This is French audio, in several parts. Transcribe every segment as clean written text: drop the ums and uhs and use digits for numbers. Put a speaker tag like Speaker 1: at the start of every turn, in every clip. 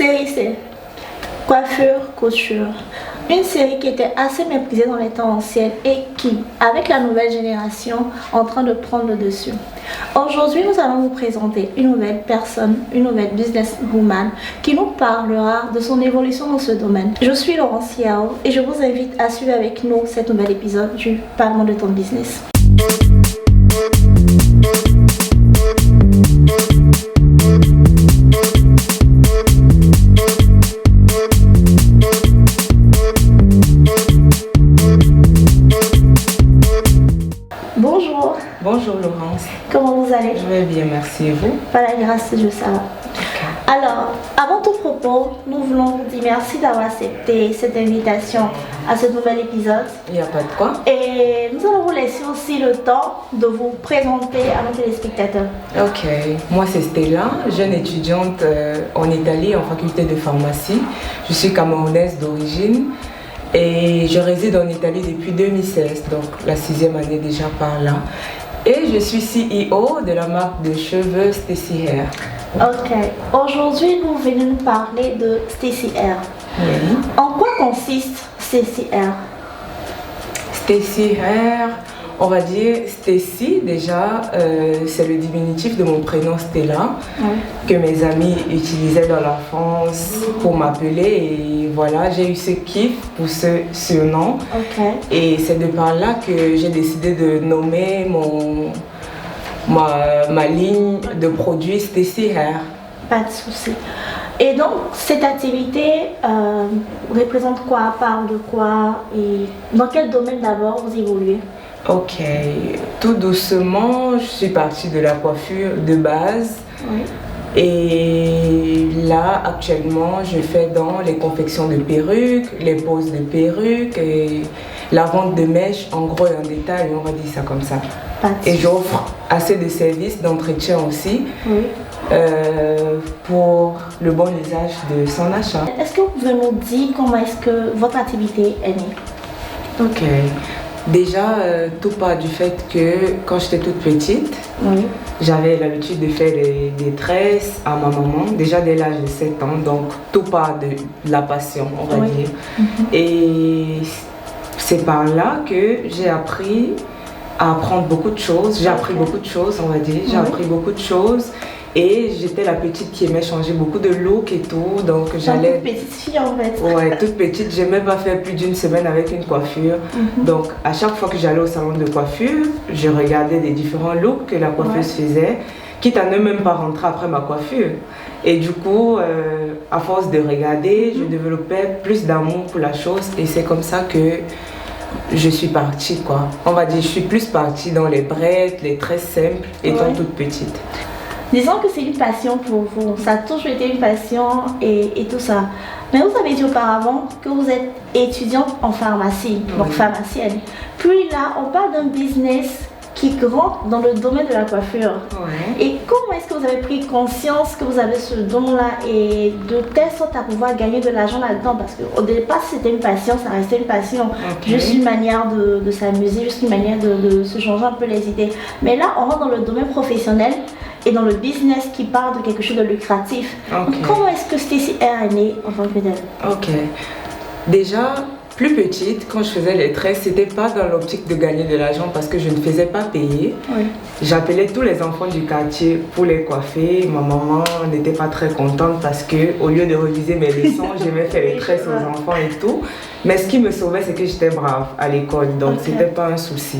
Speaker 1: Série C, coiffure, couture. Une série qui était assez méprisée dans les temps anciens et qui, avec la nouvelle génération, est en train de prendre le dessus. Aujourd'hui, nous allons vous présenter une nouvelle personne, une nouvelle businesswoman qui nous parlera de son évolution dans ce domaine. Je suis Laurence Yao et je vous invite à suivre avec nous cet nouvel épisode du Parlement de ton business. Bonjour.
Speaker 2: Bonjour Laurence.
Speaker 1: Comment vous allez?
Speaker 2: Je vais bien, merci. Et vous?
Speaker 1: Par la grâce de Dieu, ça va. Alors, avant tout propos, nous voulons vous dire merci d'avoir accepté cette invitation à ce nouvel épisode.
Speaker 2: Il n'y a pas de quoi.
Speaker 1: Et nous allons vous laisser aussi le temps de vous présenter à nos téléspectateurs.
Speaker 2: Ok. Moi, c'est Stella, jeune étudiante en Italie en faculté de pharmacie. Je suis camerounaise d'origine et je réside en Italie depuis 2016, donc la 6e année déjà par là. Et je suis CEO de la marque de cheveux Stacy Hair.
Speaker 1: Ok. Aujourd'hui, nous venons nous parler de Stacy Hair.
Speaker 2: Oui.
Speaker 1: En quoi consiste Stacy Hair?
Speaker 2: Stacy Hair, on va dire Stacy déjà, c'est le diminutif de mon prénom Stella, que mes amis utilisaient dans l'enfance pour m'appeler et voilà, j'ai eu ce kiff pour ce surnom.
Speaker 1: Ok.
Speaker 2: Et c'est de par là que j'ai décidé de nommer ma ligne de produits Stacy Hair.
Speaker 1: Pas de souci. Et donc, cette activité représente quoi, parle de quoi et dans quel domaine d'abord vous évoluez?
Speaker 2: Ok, tout doucement, je suis partie de la coiffure de base.
Speaker 1: Oui.
Speaker 2: Et là, actuellement, je fais dans les confections de perruques, les poses de perruques et la vente de mèches, en gros et en détail, on va dire ça comme ça. Et j'offre assez de services d'entretien aussi,
Speaker 1: oui,
Speaker 2: pour le bon usage de son achat.
Speaker 1: Est-ce que vous pouvez nous dire comment est-ce que votre activité est née?
Speaker 2: Ok. Déjà, tout part du fait que quand j'étais toute petite,
Speaker 1: Oui.
Speaker 2: j'avais l'habitude de faire des tresses à ma maman, déjà dès l'âge de 7 ans, donc tout part de la passion, on va dire. Et c'est par là que j'ai appris à apprendre beaucoup de choses, j'ai appris beaucoup de choses, on va dire, j'ai appris beaucoup de choses. Et j'étais la petite qui aimait changer beaucoup de look et tout, donc j'allais...
Speaker 1: Toute petite fille en fait.
Speaker 2: Ouais, toute petite, j'aimais pas faire plus d'une semaine avec une coiffure. Donc à chaque fois que j'allais au salon de coiffure, je regardais des différents looks que la coiffeuse faisait, quitte à ne même pas rentrer après ma coiffure. Et du coup, à force de regarder, je développais plus d'amour pour la chose et c'est comme ça que je suis partie quoi. On va dire, je suis plus partie dans les braids, les tresses simples, étant toute petite.
Speaker 1: Disons que c'est une passion pour vous, ça a toujours été une passion et tout ça. Mais vous avez dit auparavant que vous êtes étudiante en pharmacie, donc pharmacienne. Puis là, on parle d'un business qui rentre dans le domaine de la coiffure. Et comment est-ce que vous avez pris conscience que vous avez ce don-là et de telle sorte à pouvoir gagner de l'argent là-dedans? Parce qu'au départ, c'était une passion, ça restait une passion. Juste une manière de s'amuser, juste une manière de se changer un peu les idées. Mais là, on rentre dans le domaine professionnel et dans le business qui parle de quelque chose de lucratif. Donc, comment est-ce que Stacy Hair est née en tant que telle?
Speaker 2: Ok. Déjà, plus petite, quand je faisais les tresses, c'était pas dans l'optique de gagner de l'argent parce que je ne faisais pas payer. J'appelais tous les enfants du quartier pour les coiffer. Ma maman n'était pas très contente parce que au lieu de réviser mes leçons, j'aimais faire les tresses aux enfants et tout. Mais ce qui me sauvait, c'est que j'étais brave à l'école, donc c'était pas un souci.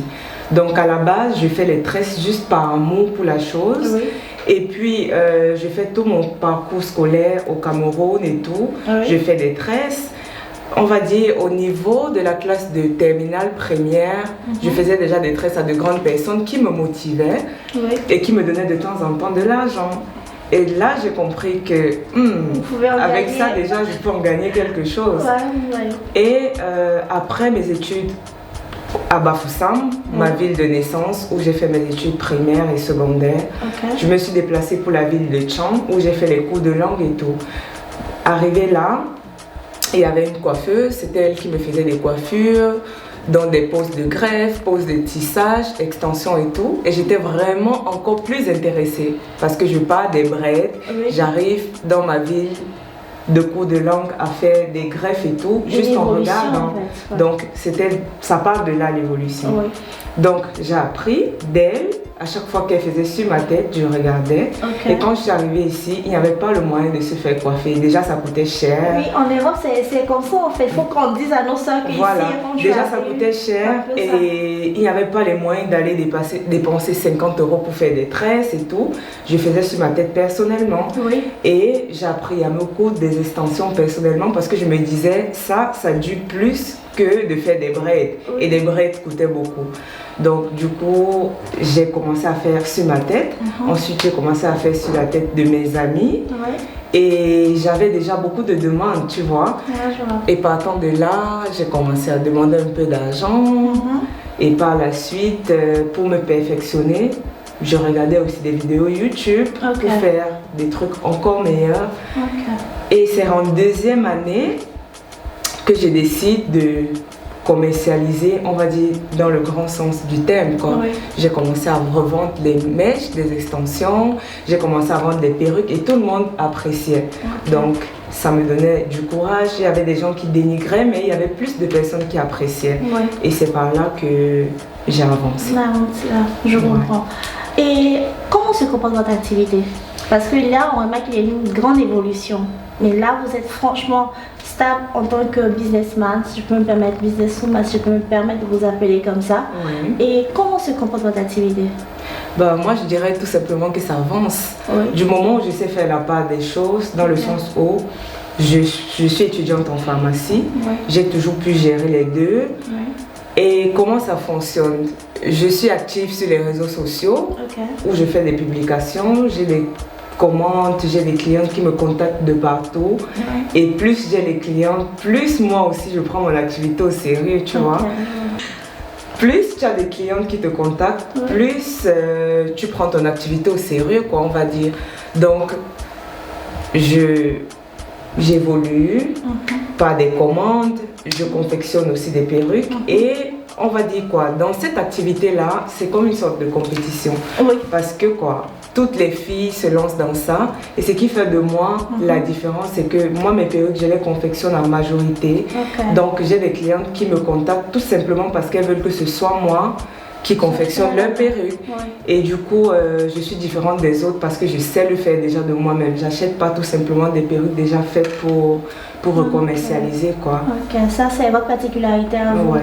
Speaker 2: Donc à la base, je fais les tresses juste par amour pour la chose. Et puis, je fais tout mon parcours scolaire au Cameroun et tout. Je fais des tresses. On va dire au niveau de la classe de terminale première, je faisais déjà des tresses à de grandes personnes qui me motivaient et qui me donnaient de temps en temps de l'argent. Et là, j'ai compris que avec ça, déjà, je peux en gagner quelque chose. Et après mes études à Bafoussam, ma ville de naissance, où j'ai fait mes études primaires et secondaires, je me suis déplacée pour la ville de Tchang, où j'ai fait les cours de langue et tout. Arrivée là, il y avait une coiffeuse, c'était elle qui me faisait des coiffures, dans des poses de greffe, poses de tissage, extension et tout. Et j'étais vraiment encore plus intéressée parce que je pars des braids, j'arrive dans ma ville de cours de langue à faire des greffes et tout, juste en regardant.
Speaker 1: En fait,
Speaker 2: Donc, ça part de là l'évolution.
Speaker 1: Oui.
Speaker 2: Donc, j'ai appris d'elle. À chaque fois qu'elle faisait sur ma tête, je regardais.
Speaker 1: Okay.
Speaker 2: Et quand je suis arrivée ici, il n'y avait pas le moyen de se faire coiffer. Déjà, ça coûtait cher.
Speaker 1: Oui, en Europe, c'est comme ça en fait. Il faut qu'on dise à nos soeurs qu'ici,
Speaker 2: voilà. Déjà, ça coûtait cher et il n'y avait pas les moyens d'aller dépenser 50 € pour faire des tresses et tout. Je faisais sur ma tête personnellement.
Speaker 1: Oui.
Speaker 2: Et j'ai appris à me coudre des extensions personnellement parce que je me disais, ça dure plus que de faire des braids. Oui. Et des braids coûtaient beaucoup. Donc du coup, j'ai commencé à faire sur ma tête. Ensuite, j'ai commencé à faire sur la tête de mes amis. Et j'avais déjà beaucoup de demandes, tu vois. Et partant de là, j'ai commencé à demander un peu d'argent. Et par la suite, pour me perfectionner, je regardais aussi des vidéos YouTube pour faire des trucs encore meilleurs. Et c'est en deuxième année que je décide de commercialiser, on va dire, dans le grand sens du terme. J'ai commencé à revendre les mèches, des extensions, j'ai commencé à vendre des perruques et tout le monde appréciait. Donc, ça me donnait du courage. Il y avait des gens qui dénigraient, mais il y avait plus de personnes qui appréciaient. Et c'est par là que j'ai avancé.
Speaker 1: Je comprends. Et comment se comporte votre activité? Parce que là, on remarque qu'il y a une grande évolution. Mais là, vous êtes franchement stable en tant que businessman, si je peux me permettre, businesswoman, si je peux me permettre de vous appeler comme ça. Et comment se comporte votre activité?
Speaker 2: Moi, je dirais tout simplement que ça avance. Du moment où je sais faire la part des choses, dans le sens où je suis étudiante en pharmacie, j'ai toujours pu gérer les deux. Et comment ça fonctionne? Je suis active sur les réseaux sociaux où je fais des publications, j'ai des commandes, j'ai des clients qui me contactent de partout. Et plus j'ai les clients, plus moi aussi je prends mon activité au sérieux, tu vois. Plus tu as des clients qui te contactent, plus tu prends ton activité au sérieux, quoi, on va dire. Donc, j'évolue par des commandes, je confectionne aussi des perruques et on va dire quoi, dans cette activité-là, c'est comme une sorte de compétition. Parce que quoi, toutes les filles se lancent dans ça et ce qui fait de moi la différence, c'est que moi mes perruques, je les confectionne en majorité. Donc j'ai des clientes qui me contactent tout simplement parce qu'elles veulent que ce soit moi qui confectionne leurs perruques. Et du coup, je suis différente des autres parce que je sais le faire déjà de moi-même. J'achète pas tout simplement des perruques déjà faites pour commercialiser, quoi.
Speaker 1: Ça c'est votre particularité à vous.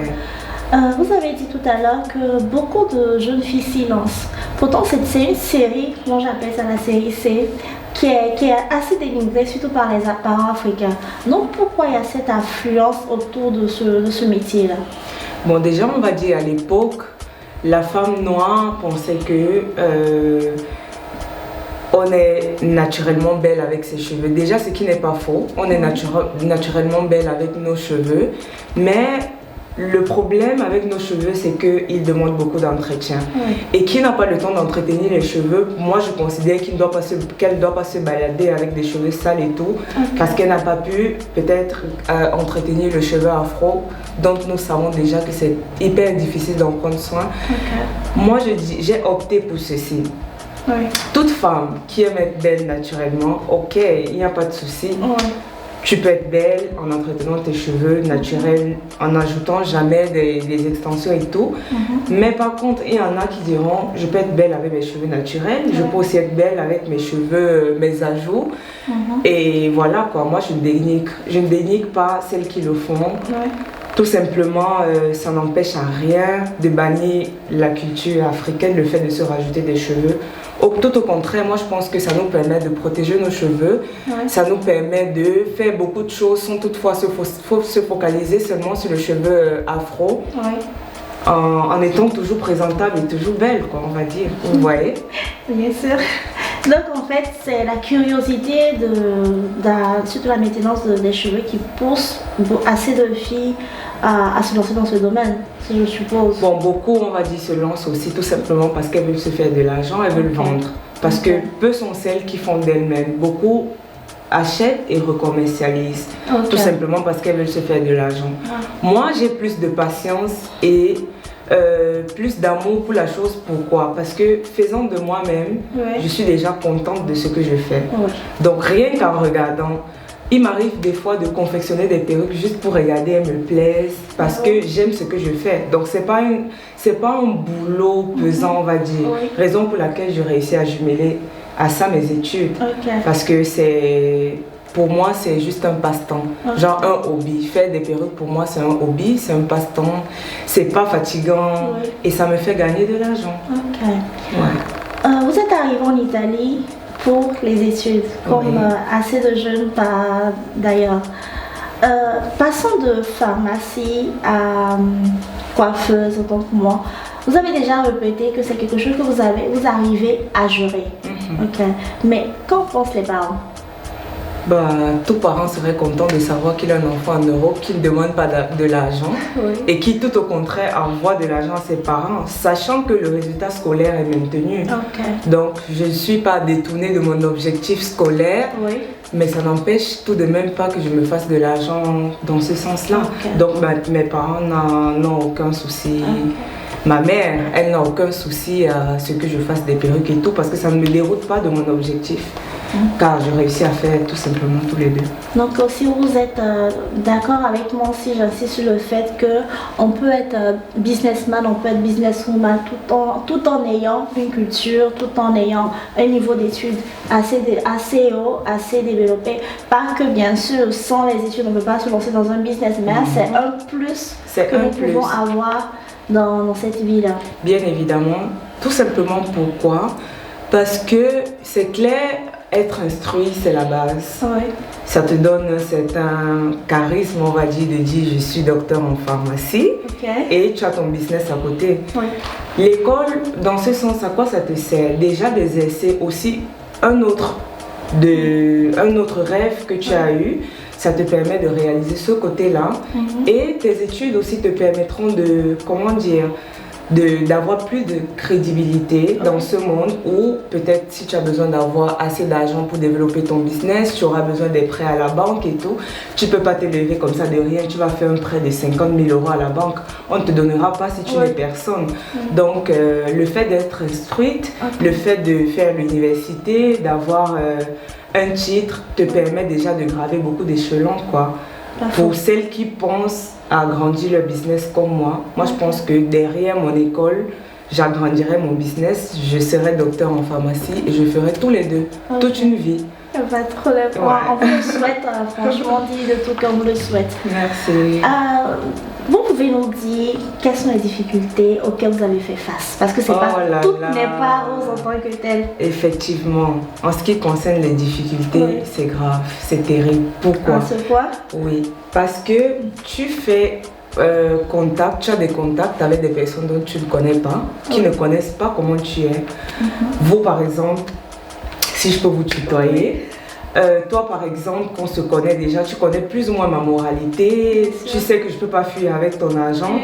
Speaker 1: Vous avez dit tout à l'heure que beaucoup de jeunes filles s'y lancent. Pourtant, c'est une série, moi j'appelle ça la série C, qui est assez dénigrée, surtout par les parents africains. Donc pourquoi il y a cette influence autour de ce métier-là?
Speaker 2: Bon, déjà, on va dire à l'époque, la femme noire pensait que on est naturellement belle avec ses cheveux. Déjà, ce qui n'est pas faux, on est naturellement belle avec nos cheveux, mais le problème avec nos cheveux, c'est qu'ils demandent beaucoup d'entretien. Et qui n'a pas le temps d'entretenir les cheveux, moi je considère qu'elle ne doit pas se balader avec des cheveux sales et tout, parce qu'elle n'a pas pu peut-être entretenir le cheveu afro. Donc nous savons déjà que c'est hyper difficile d'en prendre soin. Moi j'ai opté pour ceci. Toute femme qui aime être belle naturellement, il n'y a pas de souci. Tu peux être belle en entretenant tes cheveux naturels, en n'ajoutant jamais des extensions et tout. Mais par contre, il y en a qui diront, je peux être belle avec mes cheveux naturels, je peux aussi être belle avec mes cheveux, mes ajouts. Et voilà quoi, moi je ne dénigre pas celles qui le font. Tout simplement, ça n'empêche à rien de bannir la culture africaine, le fait de se rajouter des cheveux. Tout au contraire, moi je pense que ça nous permet de protéger nos cheveux, ça nous permet de faire beaucoup de choses sans toutefois se focaliser seulement sur le cheveu afro, en étant toujours présentable et toujours belle, quoi, on va dire. Vous voyez?
Speaker 1: Bien sûr. Donc en fait, c'est la curiosité surtout la maintenance des cheveux qui pousse assez de filles à se lancer dans ce domaine, je suppose. Bon,
Speaker 2: beaucoup, on va dire, se lancent aussi tout simplement parce qu'elles veulent se faire de l'argent, elles veulent vendre. Parce que peu sont celles qui font d'elles-mêmes. Beaucoup achètent et recommercialisent, tout simplement parce qu'elles veulent se faire de l'argent. Moi, j'ai plus de patience et plus d'amour pour la chose. Pourquoi? Parce que faisant de moi-même, je suis déjà contente de ce que je fais. Donc rien qu'en regardant il m'arrive des fois de confectionner des perruques juste pour regarder, elles me plaisent, parce que j'aime ce que je fais. Donc c'est pas un boulot pesant, on va dire. Raison pour laquelle je réussis à jumeler à ça mes études. Parce que pour moi, c'est juste un passe-temps. Genre un hobby. Faire des perruques, pour moi, c'est un hobby, c'est un passe-temps. C'est pas fatigant et ça me fait gagner de l'argent.
Speaker 1: Vous êtes arrivé en Italie pour les études, comme assez de jeunes d'ailleurs. Passant de pharmacie à coiffeuse, autant que moi, vous avez déjà répété que c'est quelque chose que vous arrivez à gérer. Mais qu'en pensent les parents?
Speaker 2: Tout parent serait content de savoir qu'il a un enfant en Europe qui ne demande pas de l'argent et qui tout au contraire envoie de l'argent à ses parents, sachant que le résultat scolaire est maintenu. Donc je ne suis pas détournée de mon objectif scolaire, mais ça n'empêche tout de même pas que je me fasse de l'argent dans ce sens-là. Donc mes parents n'ont aucun souci. Ma mère, elle n'a aucun souci à ce que je fasse des perruques et tout parce que ça ne me déroute pas de mon objectif. Car je réussis à faire tout simplement tous les deux.
Speaker 1: Donc si vous êtes d'accord avec moi aussi, j'insiste sur le fait qu'on peut être businessman, on peut être businesswoman tout en ayant une culture, tout en ayant un niveau d'études assez haut, assez développé. Pas que bien sûr, sans les études, on ne peut pas se lancer dans un business, mais c'est un plus que nous pouvons avoir dans cette vie-là.
Speaker 2: Bien évidemment, tout simplement pourquoi? Parce que c'est clair, être instruit, c'est la base. Ça te donne un certain charisme, on va dire, de dire je suis docteur en pharmacie et tu as ton business à côté. L'école, dans ce sens, à quoi ça te sert? Déjà d'exercer aussi un autre rêve que tu as eu. Ça te permet de réaliser ce côté-là. Et tes études aussi te permettront de, comment dire, d'avoir plus de crédibilité dans ce monde où peut-être si tu as besoin d'avoir assez d'argent pour développer ton business, tu auras besoin des prêts à la banque et tout. Tu ne peux pas te lever comme ça de rien, tu vas faire un prêt de 50 000 € à la banque. On ne te donnera pas si tu n'es personne. Donc le fait d'être instruite, le fait de faire l'université, d'avoir un titre te permet déjà de graver beaucoup d'échelons, quoi. Pour celles qui pensent à agrandir leur business comme moi, je pense que derrière mon école, j'agrandirai mon business, je serai docteur en pharmacie et je ferai tous les deux, toute une vie.
Speaker 1: Pas de problème. On vous le souhaite, franchement, dit de tout cœur, on vous le souhaite.
Speaker 2: Merci.
Speaker 1: Vous pouvez nous dire quelles sont les difficultés auxquelles vous avez fait face? Parce que c'est tout n'est pas rose en tant que tel.
Speaker 2: Effectivement, en ce qui concerne les difficultés, c'est grave, c'est terrible. Pourquoi?
Speaker 1: C'est quoi?
Speaker 2: Oui, parce que tu fais tu as des contacts avec des personnes dont tu ne connais pas, qui ne connaissent pas comment tu es. Vous, par exemple, si je peux vous tutoyer, toi par exemple, qu'on se connaît déjà, tu connais plus ou moins ma moralité, tu sais que je ne peux pas fuir avec ton argent.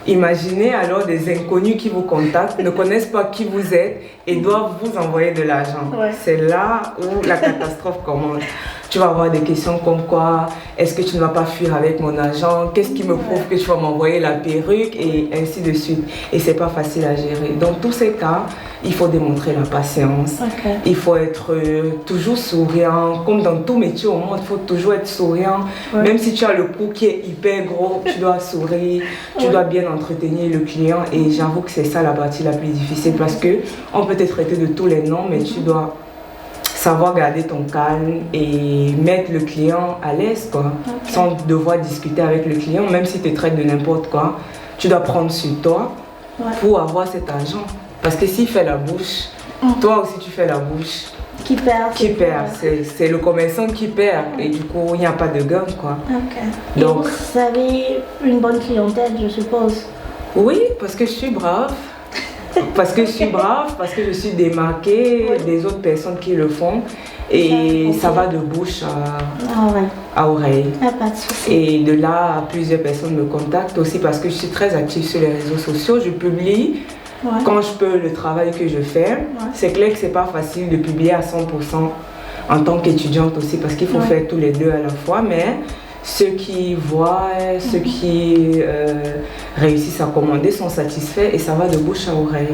Speaker 2: Imaginez alors des inconnus qui vous contactent, ne connaissent pas qui vous êtes et doivent vous envoyer de l'argent. C'est là où la catastrophe commence. Tu vas avoir des questions comme quoi, est-ce que tu ne vas pas fuir avec mon argent? Qu'est-ce qui me prouve que tu vas m'envoyer la perruque? Et ainsi de suite. Et c'est pas facile à gérer. Dans tous ces cas, il faut démontrer la patience. Il faut être toujours souriant. Comme dans tout métier au monde, il faut toujours être souriant. Même si tu as le cou qui est hyper gros, tu dois sourire. Tu dois bien entretenir le client. Et j'avoue que c'est ça la partie la plus difficile. Parce que on peut te traiter de tous les noms, mais tu dois savoir garder ton calme et mettre le client à l'aise, quoi, sans devoir discuter avec le client, même si tu te traites de n'importe quoi. Tu dois prendre sur toi pour avoir cet argent. Parce que s'il fait la bouche, toi aussi tu fais la bouche.
Speaker 1: Qui perd?
Speaker 2: C'est le commerçant qui perd et du coup il n'y a pas de gain, quoi.
Speaker 1: Donc, et vous avez une bonne clientèle, je suppose?
Speaker 2: Oui, parce que je suis brave. Parce que je suis brave, parce que je suis démarquée des autres personnes qui le font et ça va de bouche à oreille.
Speaker 1: Pas de souci.
Speaker 2: Et de là, plusieurs personnes me contactent aussi parce que je suis très active sur les réseaux sociaux. Je publie quand je peux le travail que je fais. C'est clair que c'est pas facile de publier à 100% en tant qu'étudiante aussi parce qu'il faut faire tous les deux à la fois, mais ceux qui voient, ceux qui réussissent à commander sont satisfaits et ça va de bouche à oreille.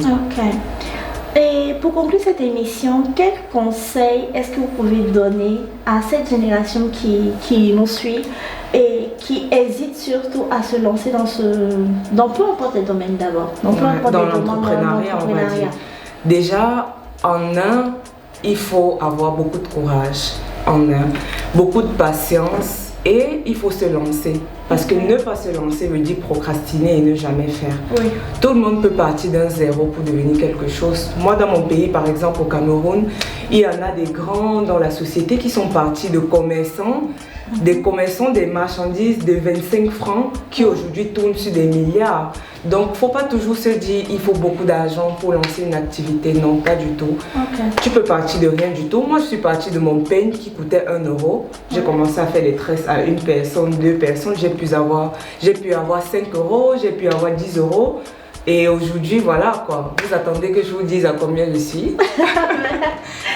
Speaker 1: Et pour conclure cette émission, quels conseils est-ce que vous pouvez donner à cette génération qui nous suit et qui hésite surtout à se lancer dans peu importe les domaines d'abord,
Speaker 2: dans l'entrepreneuriat, on va dire. Déjà, il faut avoir beaucoup de courage, beaucoup de patience. Et il faut se lancer. Parce que ne pas se lancer veut dire procrastiner et ne jamais faire.
Speaker 1: Oui.
Speaker 2: Tout le monde peut partir d'un zéro pour devenir quelque chose. Moi, dans mon pays, par exemple, au Cameroun, il y en a des grands dans la société qui sont partis de commerçants, des marchandises de 25 francs qui aujourd'hui tournent sur des milliards. Donc, il ne faut pas toujours se dire il faut beaucoup d'argent pour lancer une activité. Non, pas du tout.
Speaker 1: Okay.
Speaker 2: Tu peux partir de rien du tout. Moi, je suis partie de mon peigne qui coûtait 1 euro. J'ai commencé à faire les tresses à une personne, 2 personnes. J'ai pu avoir 5 euros, j'ai pu avoir 10 euros. Et aujourd'hui, voilà quoi. Vous attendez que je vous dise à combien je suis.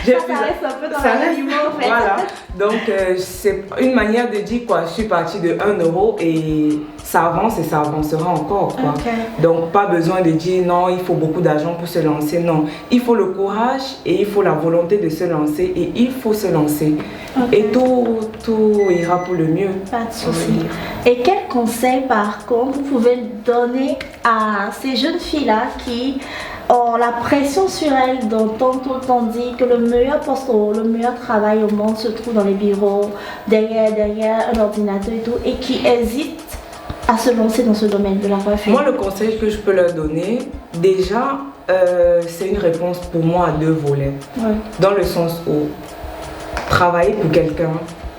Speaker 1: Ça reste un peu dans l'animaux en fait.
Speaker 2: Voilà. Donc, c'est une manière de dire quoi. Je suis partie de 1 euro et ça avance et ça avancera encore quoi.
Speaker 1: Okay.
Speaker 2: Donc, pas besoin de dire non, il faut beaucoup d'argent pour se lancer. Non, il faut le courage et il faut la volonté de se lancer et il faut se lancer. Okay. Et tout ira pour le mieux.
Speaker 1: Pas de souci. Et quel conseil par contre vous pouvez donner à ces jeunes filles-là qui ont la pression sur elles d'entendre tout le temps dire que le meilleur poste, le meilleur travail au monde se trouve dans les bureaux, derrière un ordinateur et tout, et qui hésitent à se lancer dans ce domaine de la coiffure?
Speaker 2: Moi, le conseil que je peux leur donner, déjà, c'est une réponse pour moi à 2 volets.
Speaker 1: Ouais.
Speaker 2: Dans le sens où travailler pour quelqu'un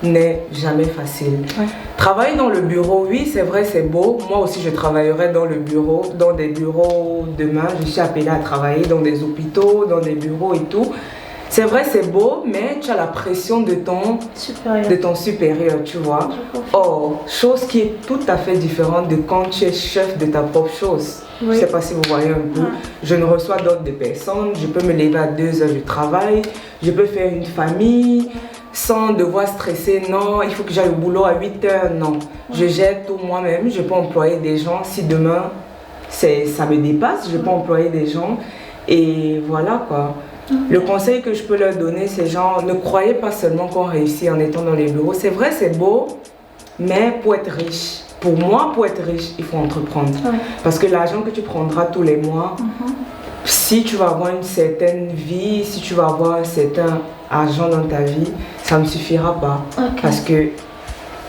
Speaker 2: n'est jamais facile.
Speaker 1: Ouais.
Speaker 2: Travailler dans le bureau, oui, c'est vrai, c'est beau. Moi aussi, je travaillerai dans le bureau, dans des bureaux demain. Je suis appelée à travailler dans des hôpitaux, dans des bureaux et tout. C'est vrai, c'est beau, mais tu as la pression de ton supérieur, tu vois. Or, chose qui est tout à fait différente de quand tu es chef de ta propre chose. Oui. Je ne sais pas si vous voyez un peu. Je ne reçois d'ordre de personne. Je peux me lever à 2 heures de travail. Je peux faire une famille sans devoir stresser. Non, il faut que j'aille au boulot à 8 heures. Non, je gère tout moi-même. Je peux employer des gens. Si demain, ça me dépasse, je peux employer des gens. Et voilà quoi. Le conseil que je peux leur donner, c'est genre, ne croyez pas seulement qu'on réussit en étant dans les bureaux. C'est vrai, c'est beau, mais pour être riche, pour moi, pour être riche, il faut entreprendre. Ouais. Parce que l'argent que tu prendras tous les mois, si tu vas avoir une certaine vie, si tu vas avoir un certain argent dans ta vie, ça ne suffira pas. Okay. Parce que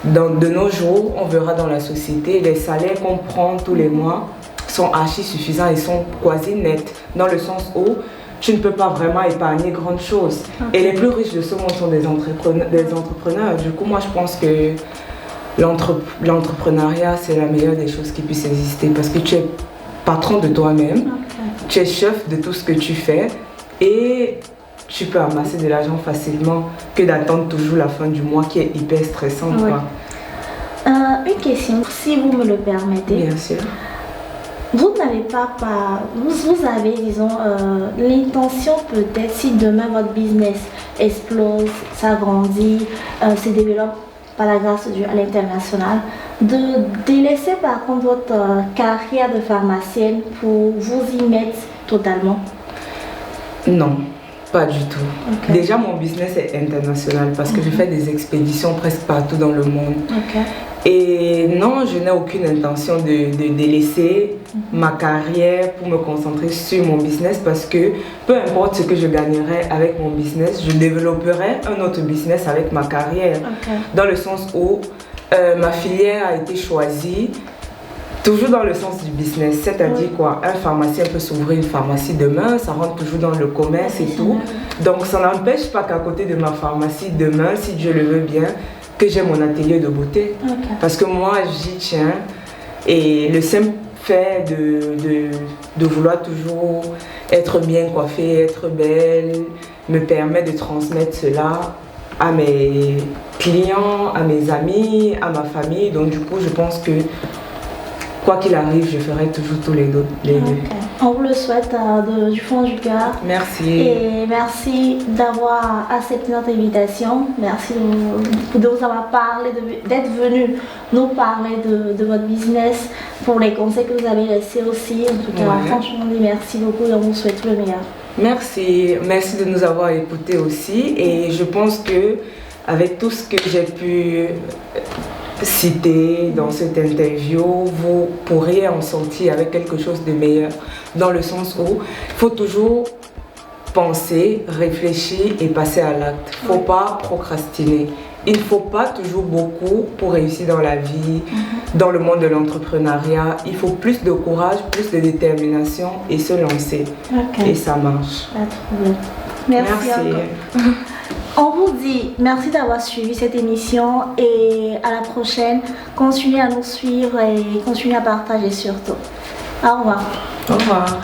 Speaker 2: de nos jours, on verra dans la société, les salaires qu'on prend tous les mois sont archi suffisants et sont quasi nets, dans le sens où tu ne peux pas vraiment épargner grande chose. Okay. Et les plus riches de ce monde sont des entrepreneurs. Du coup, moi, je pense que l'entrepreneuriat, c'est la meilleure des choses qui puissent exister parce que tu es patron de toi-même, tu es chef de tout ce que tu fais et tu peux amasser de l'argent facilement que d'attendre toujours la fin du mois qui est hyper stressante.
Speaker 1: Ouais. Une question, si vous me le permettez.
Speaker 2: Bien sûr.
Speaker 1: Vous n'avez vous avez, disons, l'intention peut-être, si demain votre business explose, s'agrandit, se développe par la grâce de Dieu à l'international, de délaisser par contre votre carrière de pharmacienne pour vous y mettre totalement?
Speaker 2: Non, pas du tout. Okay. Déjà, mon business est international parce que je fais des expéditions presque partout dans le monde.
Speaker 1: Okay.
Speaker 2: Et non, je n'ai aucune intention de délaisser ma carrière pour me concentrer sur mon business parce que peu importe ce que je gagnerai avec mon business, je développerai un autre business avec ma carrière. Okay. Dans le sens où ma filière a été choisie toujours dans le sens du business, c'est-à-dire quoi, un pharmacien peut s'ouvrir une pharmacie demain, ça rentre toujours dans le commerce et tout. Donc ça n'empêche pas qu'à côté de ma pharmacie demain, si Dieu le veut bien, que j'ai mon atelier de beauté. Okay. Parce que moi, j'y tiens. Et le simple fait de vouloir toujours être bien coiffée, être belle, me permet de transmettre cela à mes clients, à mes amis, à ma famille. Donc du coup, je pense que quoi qu'il arrive, je ferai toujours tous les deux. Okay.
Speaker 1: On vous le souhaite du fond du cœur.
Speaker 2: Merci.
Speaker 1: Et merci d'avoir accepté notre invitation. Merci de vous avoir parlé, d'être venu nous parler de votre business, pour les conseils que vous avez laissés aussi. En tout cas, franchement, merci beaucoup et on vous souhaite tout le meilleur.
Speaker 2: Merci de nous avoir écoutés aussi. Et je pense que avec tout ce que j'ai pu citer dans cette interview, vous pourriez en sortir avec quelque chose de meilleur, dans le sens où il faut toujours penser, réfléchir et passer à l'acte. Il ne faut pas procrastiner. Il ne faut pas toujours beaucoup pour réussir dans la vie, dans le monde de l'entrepreneuriat. Il faut plus de courage, plus de détermination et se lancer. Et ça marche.
Speaker 1: Merci. Encore. On vous dit merci d'avoir suivi cette émission et à la prochaine. Continuez à nous suivre et continuez à partager surtout. Au revoir.
Speaker 2: Au revoir.